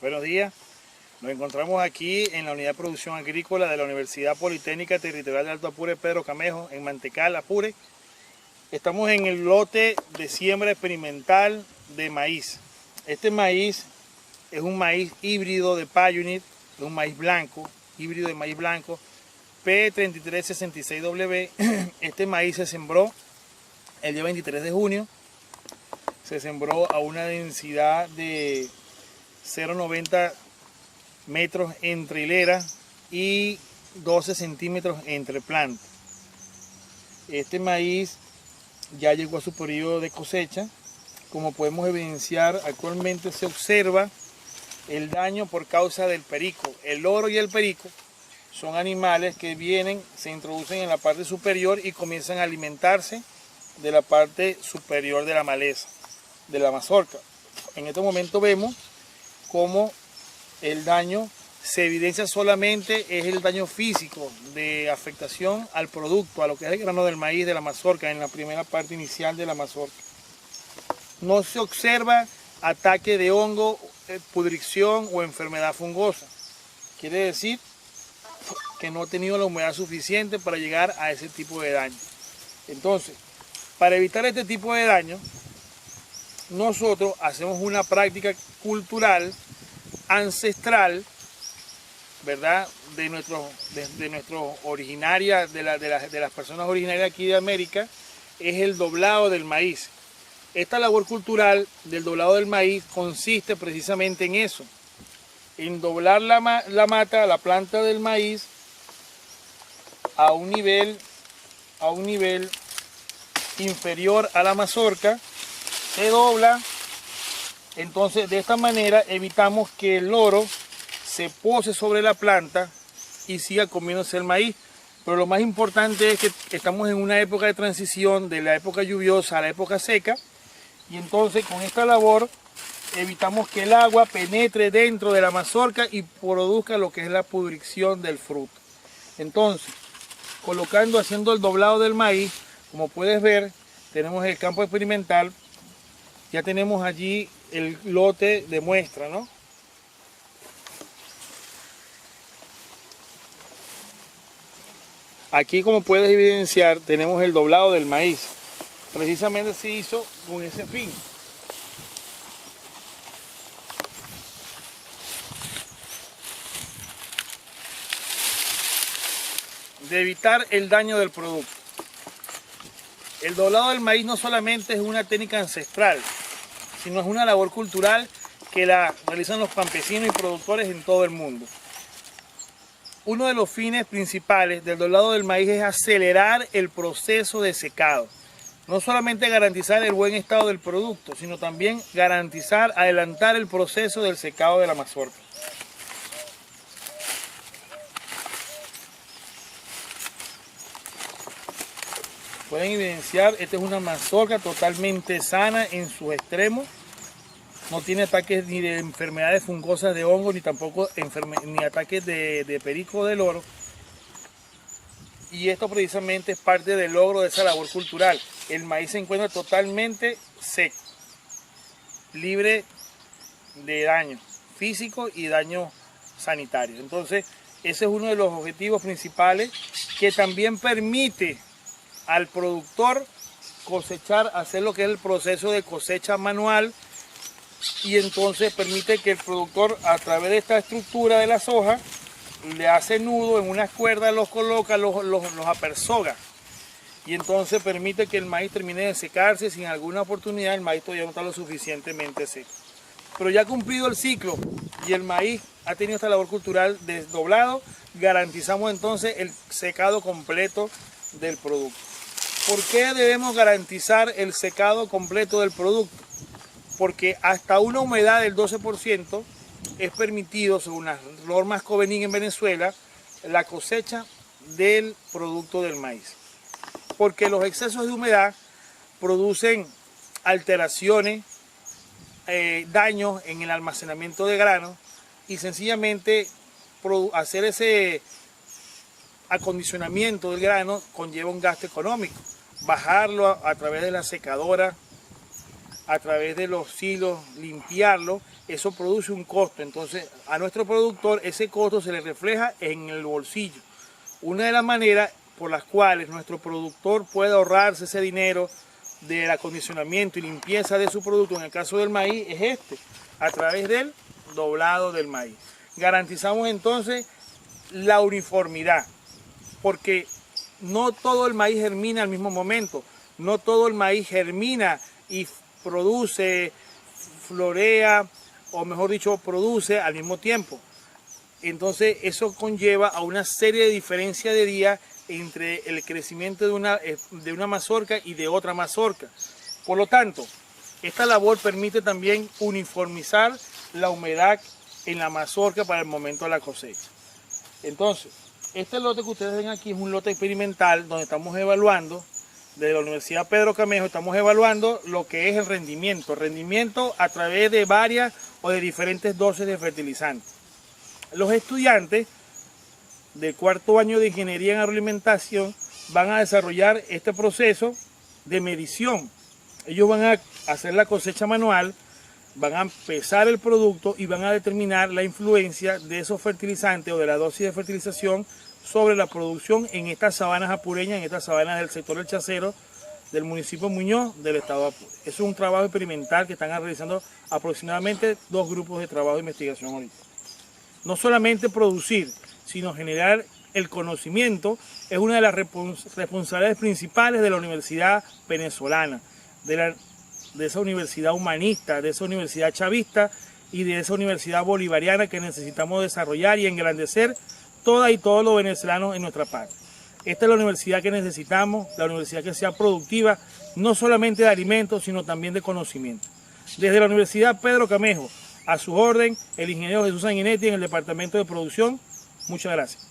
Buenos días. Nos encontramos aquí en la Unidad de Producción Agrícola de la Universidad Politécnica Territorial de Alto Apure Pedro Camejo, en Mantecal, Apure. Estamos en el lote de siembra experimental de maíz. Este maíz es un maíz híbrido de Pioneer, es un maíz blanco, híbrido de maíz blanco, P3366W. Este maíz se sembró el día 23 de junio. Se sembró a una densidad de 0,90 metros entre hilera y 12 centímetros entre plantas. Este maíz ya llegó a su periodo de cosecha. Como podemos evidenciar, actualmente se observa el daño por causa del perico. El loro y el perico son animales que vienen, se introducen en la parte superior y comienzan a alimentarse de la parte superior de la maleza, de la mazorca. En este momento vemos cómo el daño se evidencia solamente, es el daño físico de afectación al producto, a lo que es el grano del maíz de la mazorca, en la primera parte inicial de la mazorca. No se observa ataque de hongo, pudrición o enfermedad fungosa. Quiere decir que no ha tenido la humedad suficiente para llegar a ese tipo de daño. Entonces, para evitar este tipo de daño, nosotros hacemos una práctica cultural ancestral, ¿verdad? De nuestro originaria, de las personas originarias aquí de América, es el doblado del maíz. Esta labor cultural del doblado del maíz consiste precisamente en eso, en doblar la mata, la planta del maíz a un nivel inferior a la mazorca. Se dobla. Entonces, de esta manera evitamos que el loro se pose sobre la planta y siga comiéndose el maíz. Pero lo más importante es que estamos en una época de transición de la época lluviosa a la época seca. Y entonces, con esta labor, evitamos que el agua penetre dentro de la mazorca y produzca lo que es la pudrición del fruto. Entonces, haciendo el doblado del maíz, como puedes ver, tenemos el campo experimental. Ya tenemos allí el lote de muestra, ¿no? Aquí, como puedes evidenciar, tenemos el doblado del maíz. Precisamente se hizo con ese fin. De evitar el daño del producto. El doblado del maíz no solamente es una técnica ancestral, sino es una labor cultural que la realizan los campesinos y productores en todo el mundo. Uno de los fines principales del doblado del maíz es acelerar el proceso de secado. No solamente garantizar el buen estado del producto, sino también adelantar el proceso del secado de la mazorca. Pueden evidenciar, esta es una mazorca totalmente sana en sus extremos. No tiene ataques ni de enfermedades fungosas de hongo, ni tampoco ni ataques de perico o de loro. Y esto precisamente es parte del logro de esa labor cultural. El maíz se encuentra totalmente seco, libre de daño físico y daño sanitario. Entonces, ese es uno de los objetivos principales que también permite al productor cosechar, hacer lo que es el proceso de cosecha manual, y entonces permite que el productor, a través de esta estructura de las hojas, le hace nudo en unas cuerdas, los coloca, los apersoga, y entonces permite que el maíz termine de secarse. Sin alguna oportunidad el maíz todavía no está lo suficientemente seco. Pero ya cumplido el ciclo y el maíz ha tenido esta labor cultural desdoblado, garantizamos entonces el secado completo del producto. ¿Por qué debemos garantizar el secado completo del producto? Porque hasta una humedad del 12% es permitido, según las normas Covenin en Venezuela, la cosecha del producto del maíz. Porque los excesos de humedad producen alteraciones, daños en el almacenamiento de granos, y sencillamente hacer ese acondicionamiento del grano conlleva un gasto económico. Bajarlo a través de la secadora a través de los silos, limpiarlo, eso produce un costo. Entonces a nuestro productor ese costo se le refleja en el bolsillo. Una de las maneras por las cuales nuestro productor puede ahorrarse ese dinero del acondicionamiento y limpieza de su producto, en el caso del maíz, es a través del doblado del maíz. Garantizamos entonces la uniformidad, porque no todo el maíz germina al mismo momento, no todo el maíz germina y produce, florea, o mejor dicho, produce al mismo tiempo. Entonces eso conlleva a una serie de diferencias de días entre el crecimiento de una mazorca y de otra mazorca. Por lo tanto, esta labor permite también uniformizar la humedad en la mazorca para el momento de la cosecha. Entonces, este lote que ustedes ven aquí es un lote experimental donde estamos evaluando, desde la Universidad Pedro Camejo, estamos evaluando lo que es el rendimiento a través de varias o de diferentes dosis de fertilizantes. Los estudiantes de cuarto año de Ingeniería en Agroalimentación van a desarrollar este proceso de medición. Ellos van a hacer la cosecha manual, van a pesar el producto y van a determinar la influencia de esos fertilizantes o de la dosis de fertilización sobre la producción en estas sabanas apureñas, en estas sabanas del sector del Chacero, del municipio Muñoz, del estado de Apure. Eso es un trabajo experimental que están realizando aproximadamente 2 grupos de trabajo de investigación ahorita. No solamente producir, sino generar el conocimiento es una de las responsabilidades principales de la universidad venezolana, de esa universidad humanista, de esa universidad chavista y de esa universidad bolivariana que necesitamos desarrollar y engrandecer todas y todos los venezolanos en nuestra patria. Esta es la universidad que necesitamos, la universidad que sea productiva, no solamente de alimentos, sino también de conocimiento. Desde la Universidad Pedro Camejo, a su orden, el ingeniero Jesús Sanguinetti en el Departamento de Producción. Muchas gracias.